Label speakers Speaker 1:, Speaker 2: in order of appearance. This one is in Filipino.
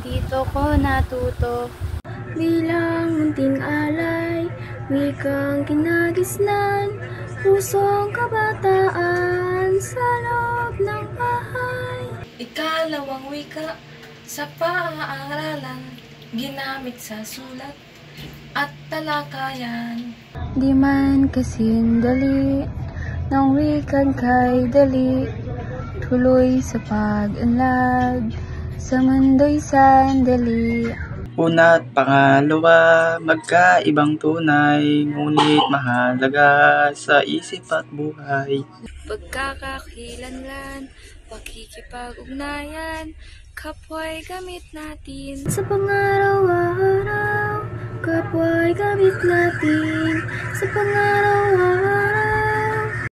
Speaker 1: dito ko natuto. Bilang munting alay, wikang kinagisnan, pusong kabataan sa loob ng bahay.
Speaker 2: Ikalawang wika sa pag-aaralan, ginamit sa sulat at talakayan.
Speaker 1: Di man kasing dali, ng wikang kay dali, tuloy sa pag-unlad, sa mundo'y sandali.
Speaker 3: Una at pangalawa, magkaibang tunay, ngunit mahalaga sa isip at buhay.
Speaker 1: Pagkakakilanlan, pakikipag-ugnayan, kapwa'y gamit natin sa pangaraw-araw. Kapwa'y gamit natin sa pangaraw-araw.